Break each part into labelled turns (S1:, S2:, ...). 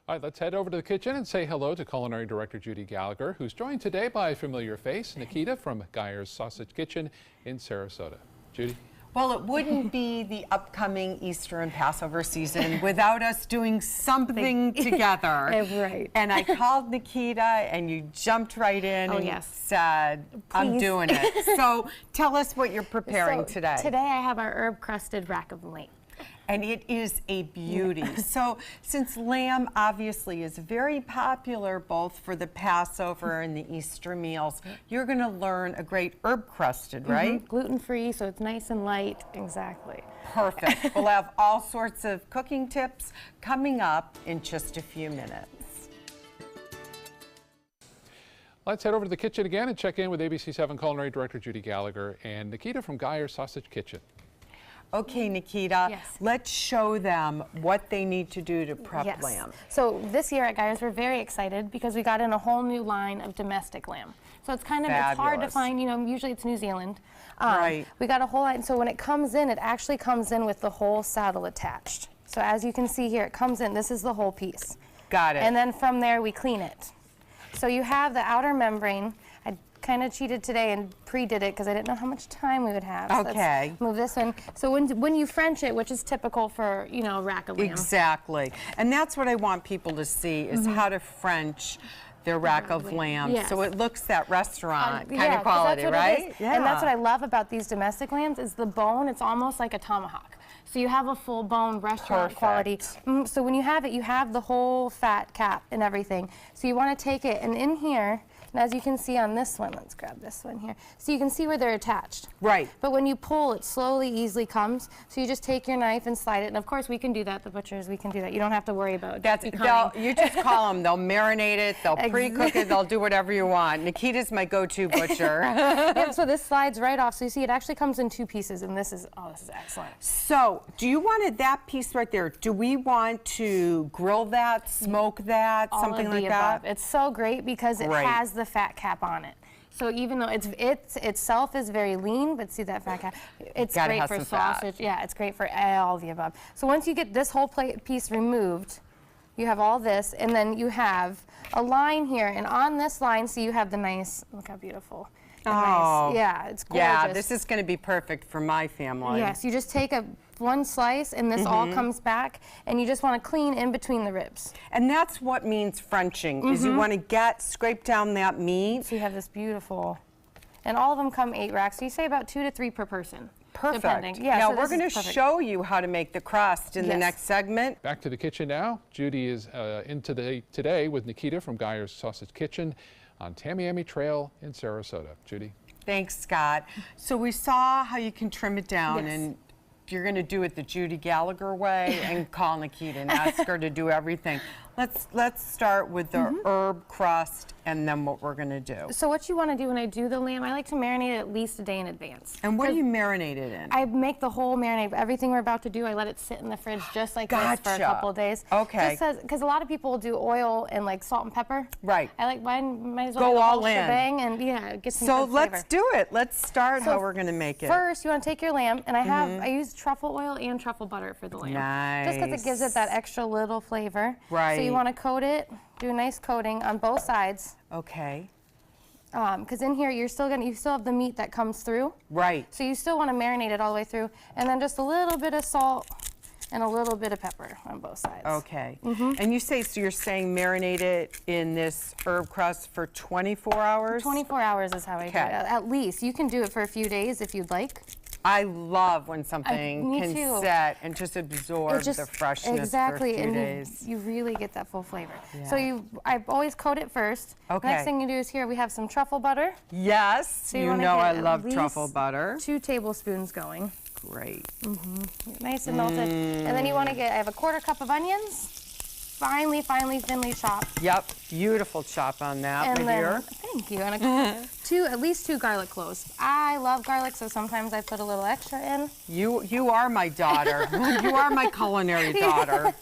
S1: All right, let's head over to the kitchen and say hello to Culinary Director Judi Gallagher, who's joined today by a familiar face, Nikita from Geyer's Sausage Kitchen in Sarasota. Judi?
S2: Well, it wouldn't be the upcoming Easter and Passover season without us doing something together.
S3: Right.
S2: And I called Nikita, and you jumped right in and said, I'm doing it. So tell us what you're preparing today.
S3: Today I have our herb-crusted rack of lamb.
S2: And it is a beauty. So since lamb obviously is very popular both for the Passover and the Easter meals, you're going to learn a great herb crusted, right?
S3: Gluten-free, so it's nice and light. Exactly.
S2: Perfect. We'll have all sorts of cooking tips coming up in just a few minutes.
S1: Let's head over to the kitchen again and check in with ABC7 Culinary Director Judi Gallagher and Nikita from Geyer's Sausage Kitchen.
S2: Okay, Nikita, let's show them what they need to do to prep lamb.
S3: So this year at Geyer's, we're very excited because we got in a whole new line of domestic lamb. So it's kind of, it's hard to find, you know, usually it's New Zealand.
S2: Right.
S3: We got a whole line, so when it comes in, it actually comes in with the whole saddle attached. So as you can see here, it comes in, this is the whole piece.
S2: Got it.
S3: And then from there, we clean it. So you have the outer membrane. I kind of cheated today and pre-did it because I didn't know how much time we would have. So
S2: okay.
S3: Let's move this one. So when you French it, which is typical for, you know, a rack of lamb.
S2: Exactly. And that's what I want people to see is how to French their rack of lamb. So it looks that restaurant kind of quality, right?
S3: Yeah. And that's what I love about these domestic lambs is the bone, it's almost like a tomahawk. So you have a full bone restaurant quality. So when you have it, you have the whole fat cap and everything. So you want to take it, and in here, and as you can see on this one, let's grab this one here. So you can see where they're attached.
S2: Right.
S3: But when you pull, it slowly, easily comes. So you just take your knife and slide it. And of course, we can do that. The butchers, we can do that. You don't have to worry about it.
S2: You just call them. They'll marinate it. They'll pre-cook it. They'll do whatever you want. Nikita's my go-to butcher.
S3: So this slides right off. So you see, it actually comes in two pieces, and this is, this is excellent.
S2: So do you want that piece right there? Do we want to grill that, smoke that, something like that?
S3: It's so great because it has the fat cap on it. So even though it itself is very lean, but see that fat cap? It's great for sausage. Yeah, it's great for all of the above. So once you get this whole piece removed, you have all this, and then you have a line here, and on this line, so you have the nice, look how beautiful. Nice. Yeah, it's gorgeous.
S2: Yeah, this is going to be perfect for my family.
S3: Yes, you just take one slice, and this all comes back, and you just want to clean in between the ribs.
S2: And that's what means Frenching, is you want to scrape down that meat.
S3: So you have this beautiful, and all of them come 8 racks, so you say about 2 to 3 per person.
S2: Perfect.
S3: Depending. Yeah,
S2: now
S3: so
S2: we're going to show you how to make the crust in the next segment.
S1: Back to the kitchen now. Judi is today with Nikita from Geyer's Sausage Kitchen on Tamiami Trail in Sarasota. Judi.
S2: Thanks, Scott. So we saw how you can trim it down, and you're going to do it the Judi Gallagher way and call Nikita and ask her to do everything. Let's start with the herb crust and then what we're going to do.
S3: So what you want to do when I do the lamb, I like to marinate it at least a day in advance.
S2: And what do you marinate it in?
S3: I make the whole marinade. Everything we're about to do, I let it sit in the fridge just like this for a couple of days.
S2: Okay.
S3: Because a lot of people will do oil and like salt and pepper.
S2: Right.
S3: I like mine, might as well
S2: go all
S3: whole
S2: in.
S3: Shebang and get some
S2: So
S3: good
S2: let's
S3: flavor.
S2: do it. Let's start how we're going to make it.
S3: First, you want to take your lamb, and I use truffle oil and truffle butter for the lamb.
S2: Nice.
S3: Just because it gives it that extra little flavor.
S2: Right.
S3: So you want to coat it, do a nice coating on both sides.
S2: Okay.
S3: Because in here you still have the meat that comes through.
S2: Right.
S3: So you still want to marinate it all the way through, and then just a little bit of salt and a little bit of pepper on both sides.
S2: Okay. And so you're saying marinate it in this herb crust for 24 hours?
S3: 24 hours is how I do it, at least. You can do it for a few days if you'd like.
S2: I love when something can set and just absorb the freshness for a few days.
S3: You really get that full flavor. So I always coat it first. Next thing you do is here we have some truffle butter.
S2: Yes,
S3: so
S2: you know I love truffle butter.
S3: 2 tablespoons going.
S2: Great.
S3: Nice and melted. And then you want to I have a 1/4 cup of onions. Finely, thinly chopped.
S2: Yep, beautiful chop on that, my dear.
S3: Thank you. And at least 2 garlic cloves. I love garlic, so sometimes I put a little extra in.
S2: You are my daughter. You are my culinary daughter.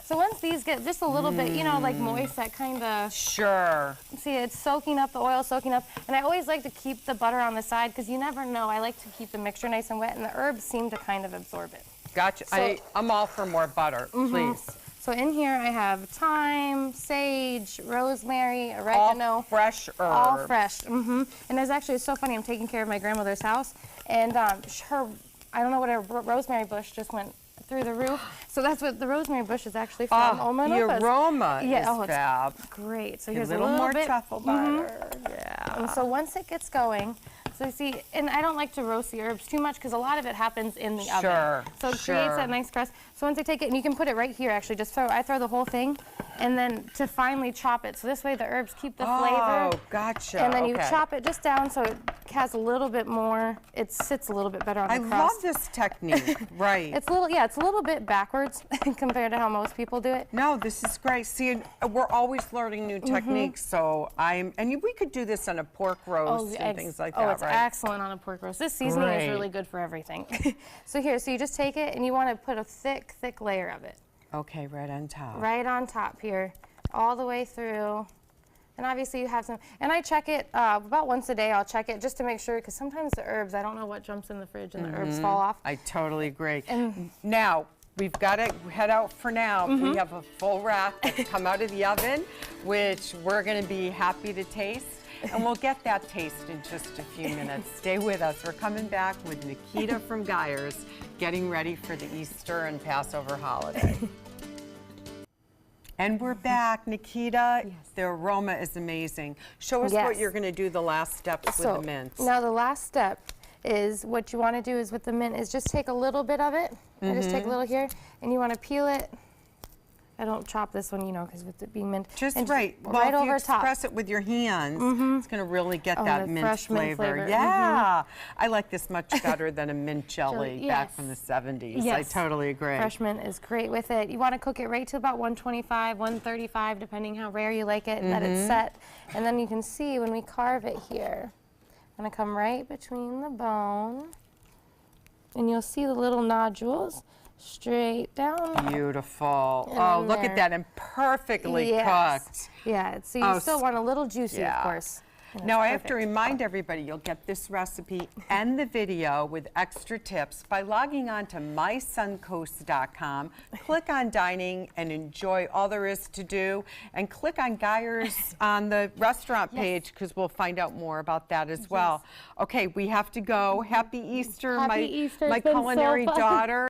S3: So once these get just a little bit, like moist, that kind of...
S2: Sure.
S3: See, it's soaking up, the oil soaking up. And I always like to keep the butter on the side because you never know. I like to keep the mixture nice and wet, and the herbs seem to kind of absorb it.
S2: Gotcha. So, I'm all for more butter, please.
S3: So in here I have thyme, sage, rosemary, oregano.
S2: All fresh herbs.
S3: All fresh. And there's actually, it's so funny, I'm taking care of my grandmother's house, and her, I don't know what, her rosemary bush just went through the roof. So that's what the rosemary bush is actually from.
S2: The aroma is fab.
S3: Great. So
S2: A
S3: here's
S2: little
S3: a little
S2: more
S3: bit.
S2: truffle butter. Yeah.
S3: And so once it gets going, so you see, and I don't like to roast the herbs too much because a lot of it happens in the oven. So it creates that nice crust. So once I take it, and you can put it right here actually, I throw the whole thing, and then to finely chop it. So this way the herbs keep the flavor.
S2: Oh, gotcha.
S3: And then you chop it just down so it has a little bit more, it sits a little bit better on the crust.
S2: I love this technique, right.
S3: It's a little bit backwards compared to how most people do it.
S2: No, this is great. See, we're always learning new techniques, so and we could do this on a pork roast and things like that,
S3: it's excellent on a pork roast. This seasoning is really good for everything. So you just take it and you want to put a thick layer of it.
S2: Okay, right on top.
S3: Right on top here, all the way through. And obviously you have some, and I check it about once a day. I'll check it just to make sure, because sometimes the herbs, I don't know what jumps in the fridge and the herbs fall off.
S2: I totally agree. And now, we've got to head out for now. We have a full rack that's come out of the oven, which we're going to be happy to taste. And we'll get that taste in just a few minutes. Stay with us. We're coming back with Nikita from Geyers, getting ready for the Easter and Passover holiday. And we're back. Nikita, the aroma is amazing. Show us what you're going to do the last steps with the mint.
S3: Now the last step is what you want to do is with the mint is just take a little bit of it, and just take a little here, and you want to peel it. I don't chop this one, because with it being mint.
S2: Just
S3: and
S2: right.
S3: Well,
S2: right
S3: if
S2: over
S3: you
S2: express it with your hands, it's going to really get that mint
S3: fresh
S2: flavor.
S3: Mint flavor.
S2: Yeah. I like this much better than a mint jelly back from the 70s. I totally agree.
S3: Fresh mint is great with it. You want to cook it right to about 125, 135, depending how rare you like it, let it set. And then you can see when we carve it here, I'm going to come right between the bone, and you'll see the little nodules. Straight down.
S2: Beautiful. Oh, look at that, and perfectly cooked.
S3: Yeah, so you still want a little juicy, of course.
S2: Now, I have to remind everybody, you'll get this recipe and the video with extra tips by logging on to mysuncoast.com. Click on Dining and enjoy all there is to do, and click on Geyers on the restaurant page, because we'll find out more about that as well. Okay, we have to go. Happy Easter, my culinary daughter.